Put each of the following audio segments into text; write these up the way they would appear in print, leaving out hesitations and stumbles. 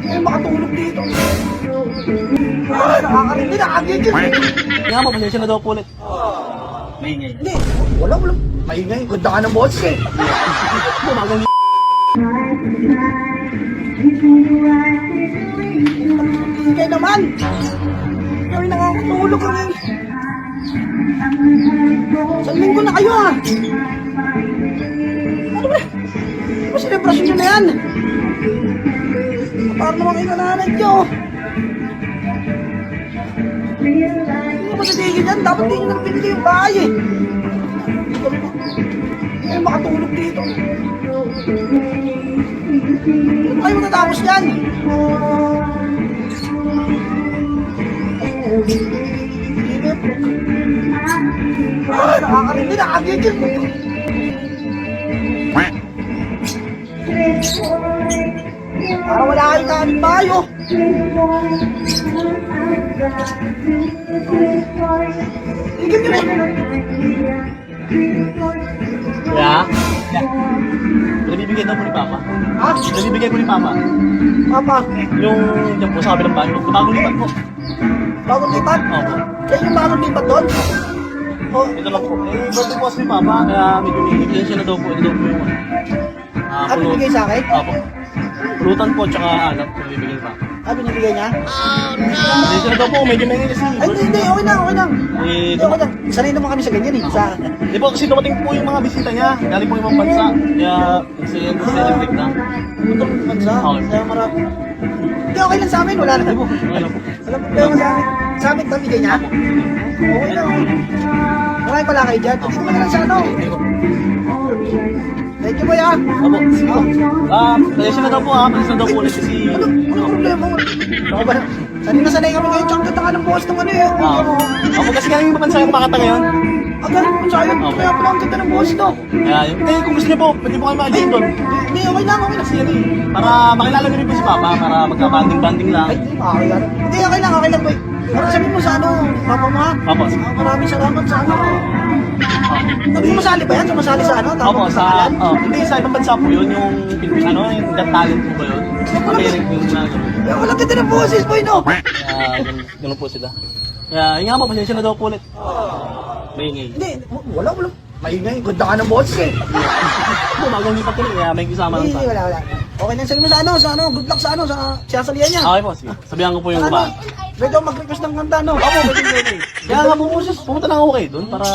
Ay, makatulog dito. Ay, nakakarinig, nakagigil. Kaya mo, pasensya na daw po ulit. Maingay. Hindi, wala. Maingay, ganda ka ng boss eh. Bumagang Ingay naman. Ay, nakakatulog kami. Isang linggo na kayo ah. Ano ba? Ano ba selebrasyon nyo na yan? Parang naman kayo nananay nyo. Hindi mo natigil yan. Dapat di nyo nang pinili yung bahay eh. Ay, makatulog dito. Hindi mo kayo matatapos yan. Ay, nakakarinig, nakagigil. Parang wala kayong kanin bayo. Tigil nyo rin. Kaya? Nabibigay daw po ni Papa. Ha? Nabibigay po ni Papa. Papa, Yung dyan po sa kabilang bahay. Bagong lipat po. bagong lipat? Opo. Eh, yung bagong lipat doon? Oh, Ito lang po. Eh, birthday po kasi ni Papa. Kaya medyo may pasensya na daw po. Ito daw po yung ano binigay sa akin? Opo. Pulutan po tsaka alat. Nabibigay ni Papa. Ah, binibigay niya? Pasensya na daw po. Medyo may kasi. Ay, hindi, okay lang. Eh, Hindi, okay lang. Sanay naman kami sa ganyan eh. Sa, Di po kasi dumating po yung mga bisita niya. Galing po yung mga bansa. Kaya nagsisentik na. Utong bansa. Okay. Kaya marami. Hindi, okay lang sa amin. Wala na. Ano po? Walang problema sa amin. Sa amin, pamigay niya? Okay lang. Marami pala kayo dyan. Dito ka na lang sa ano. Thank you, boy ah. Opo. Pasensya na daw po ha. Pasensya na daw po ulit kasi... Ano problema mo? Ako ba? Sanay kami ngayon. Tsaka ganda ka ng boss ng ano eh. Ako kasi galing yung bansa yung kumakanta ngayon. Agad mo sa akin. Kaya pala ang ganda ng boss to. Kaya yun. Eh, kung gusto niyo po, pwede po kayo mag-join doon. Hindi, okay lang. Kasi yan eh. Para makilala niyo rin po si Papa. Para magka-banding-banding lang. Ay, hindi, makakilala. Hindi, okay lang, boy. Para sabihin mo sa ano, papa mo ha? Opo. Maraming salamat sa ano. Sumasali ba yan? Sumasali sa ano? Opo, sa... hindi, sa ibang bansa po yun. Yung Got Talent po ba yun? American yung Kaya walang ganda ng boses, boy, no? Kaya ganun po sila. Kaya yun nga po, pasensya na daw po ulit. Maingay. Hindi, wala. Maingay, ganda ka ng boses eh. Bagong lipat yun, kaya may kasama lang Hindi, sa... wala. Okay na, sabihin mo sa ano, good luck sa ano, sa siyasalihan niya. Okay po, sige. Sabihan ko po yung Ano, ba. pwede ako mag-request ng kanta, no? Opo, pwede. Kaya nga pumunta lang ako kayo doon para...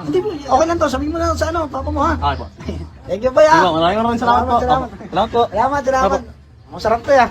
Hindi, okay lang to, sabihin mo na sa ano, papa mo ha? Okay po. Thank you, boy ha? Maraming salamat po. Salamat. Salamat po. Salamat. Opo. Masarap to ya.